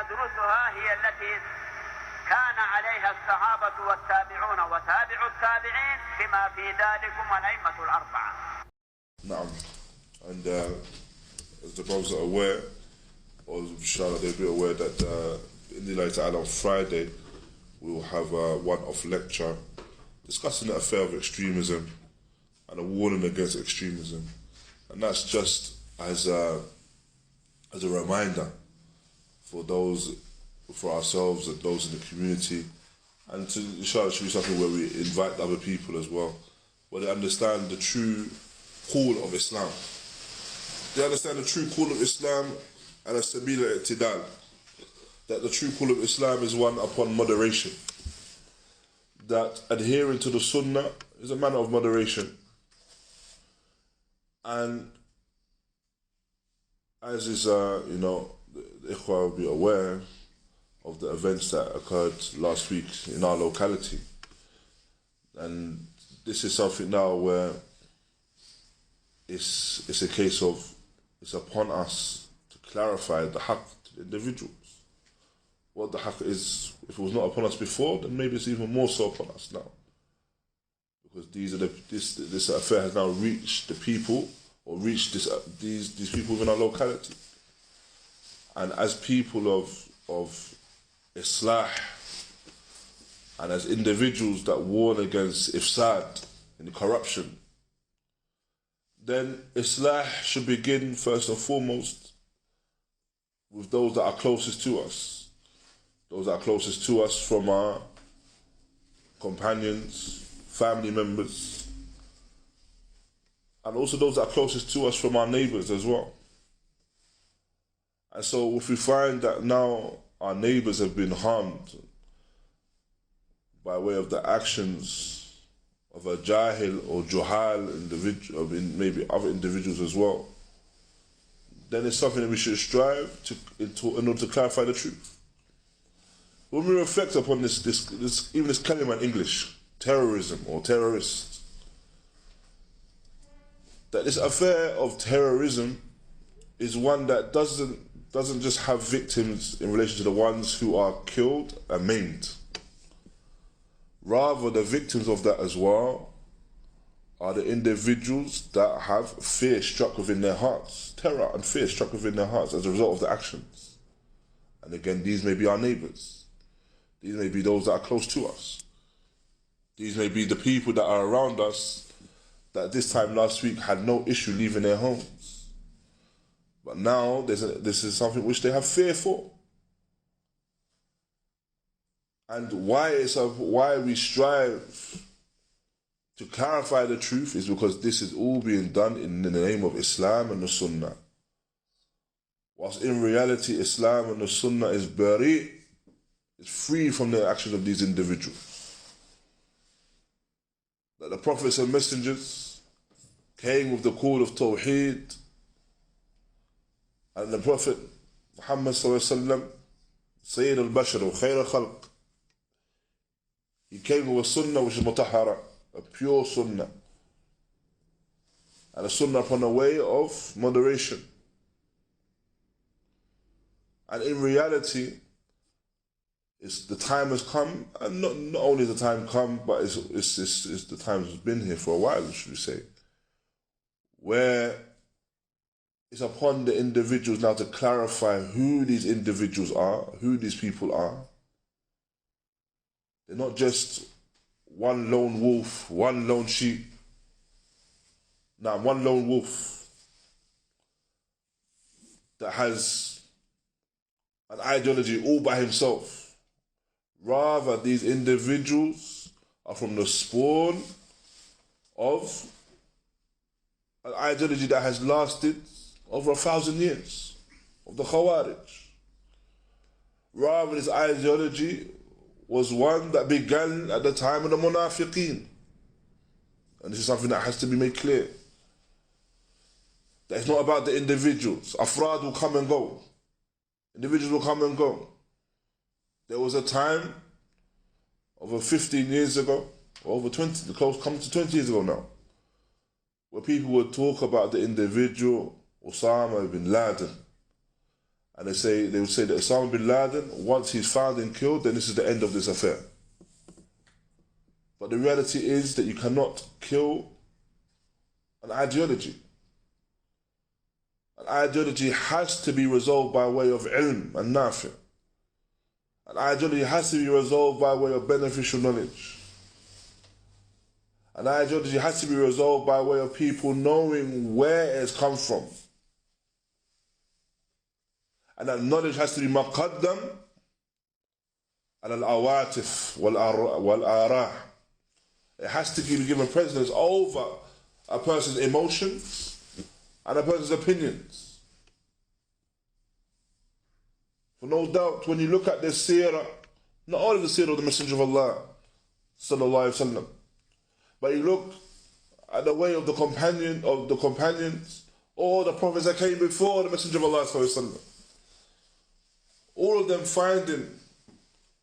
ندرسها هي التي كان عليها الصحابة والتابعون وتابع التابعين بما في ذلكم والأئمة الأربعة. نعم. And as the brothers are aware, or inshallah they'll be aware that in the light on Friday we will have a one-off lecture discussing the affair of extremism and a warning against extremism. And that's just as a reminder for those, for ourselves and those in the community, and to inshallah should be something where we invite other people as well, where they understand the true call of Islam. They understand the true call of Islam and a sabil al-i'tidal, that the true call of Islam is one upon moderation, that adhering to the sunnah is a manner of moderation. And as is, the Ikhwa will be aware of the events that occurred last week in our locality. And this is something now where it's a case of, it's upon us to clarify the haqq to the individuals. What the haqq is, if it was not upon us before, then maybe it's even more so upon us now. Because this affair has now reached the people, or reached these people within our locality. And as people of Islah, and as individuals that warn against ifsad and corruption, then Islah should begin first and foremost with those that are closest to us. Those that are closest to us from our companions, family members, and also those that are closest to us from our neighbours as well. And so if we find that now our neighbours have been harmed by way of the actions of a jahil or juhal individual, maybe other individuals as well, then it's something that we should strive in order to clarify the truth. When we reflect upon this even this kalima in English, terrorism or terrorist, that this affair of terrorism is one that doesn't just have victims in relation to the ones who are killed and maimed. Rather, the victims of that as well are the individuals that have fear struck within their hearts, terror and fear struck within their hearts as a result of the actions. And again, these may be our neighbours. These may be those that are close to us. These may be the people that are around us that this time last week had no issue leaving their homes. But now this is something which they have fear for. And why we strive to clarify the truth is because this is all being done in the name of Islam and the Sunnah. Whilst in reality Islam and the Sunnah is bari, it's free from the actions of these individuals. That the prophets and messengers came with the call of Tawheed, and the Prophet Muhammad sallallahu alaihi wasallam, Sayyid al-Bashar wa Khair al-Khalq, he came with a sunnah which is mutahara, a pure sunnah, and a sunnah upon a way of moderation. And in reality, the time has come, and not only has the time come, but it's the time has been here for a while, should we say, where it's upon the individuals now to clarify who these individuals are, who these people are. They're not just one lone wolf, one lone sheep. Now, one lone wolf that has an ideology all by himself. Rather, these individuals are from the spawn of an ideology that has lasted over 1,000 years, of the Khawarij. Rather, this ideology was one that began at the time of the Munafiqeen. And this is something that has to be made clear. That it's not about the individuals. Afrad will come and go. Individuals will come and go. There was a time, over 15 years ago, or over 20, come to 20 years ago now, where people would talk about the individual Osama bin Laden, And they would say that Osama bin Laden, once he's found and killed, then this is the end of this affair. But the reality is that you cannot kill an ideology. An ideology has to be resolved by way of ilm and nafi'. An ideology has to be resolved by way of beneficial knowledge. An ideology has to be resolved by way of people knowing where it has come from. And that knowledge has to be maqaddam al-awatif wal-arah. It has to be given precedence over a person's emotions and a person's opinions. For no doubt, when you look at the seerah, not only the seerah of the Messenger of Allah, sallallahu alaihi wasallam, but you look at the way of the companions, or the prophets that came before the Messenger of Allah, sallallahu alaihi wasallam, all of them finding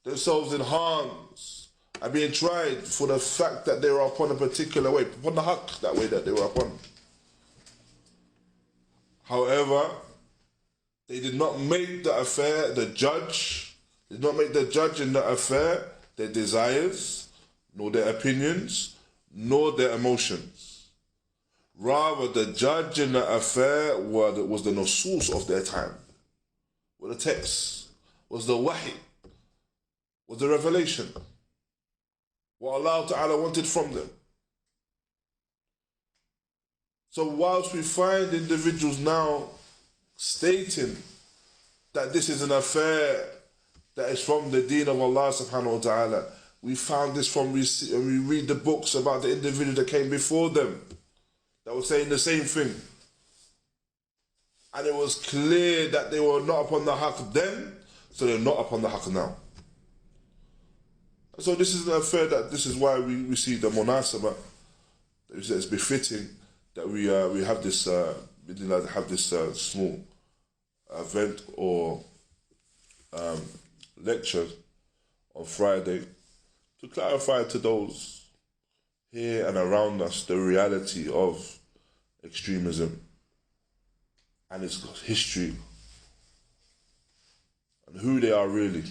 themselves in harms and being tried for the fact that they were upon a particular way, upon the haqq, that way that they were upon. However, they did not make the affair the judge, did not make the judge in the affair their desires, nor their opinions, nor their emotions. Rather, the judge in the affair was the nusus of their time, were the texts, was the wahi, was the revelation, what Allah Ta'ala wanted from them. So whilst we find individuals now stating that this is an affair that is from the deen of Allah subhanahu wa ta'ala, we found this when we read the books about the individuals that came before them that were saying the same thing. And it was clear that they were not upon the haqq then, so they're not upon the haqq now. So this is an affair that this is why we see the munasabah. It's befitting that we have this small event or lecture on Friday to clarify to those here and around us the reality of extremism and its history and who they are really.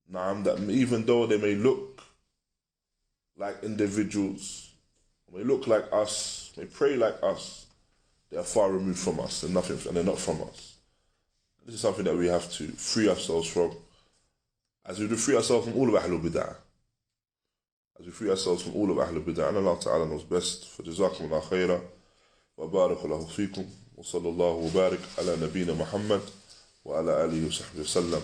That even though they may look like individuals, may look like us, may pray like us, they are far removed from us and they're not from us. This is something that we have to free ourselves from, as we do free ourselves from all of Ahlul Bid'ah. As we free ourselves from all of Ahlul Bid'ah. And Allah Ta'ala knows best. فَجَزَاكُمُ اللَّهُ خَيْرًا وَبَارَكَ اللَّهُ فِيكُمْ وَصَلَّى اللَّهُ وَبَارِكَ عَلَى نَبِينَ مُحَمَّدٍ وَعَلَى آلِهِ وَصَحْبِهِ وسلم.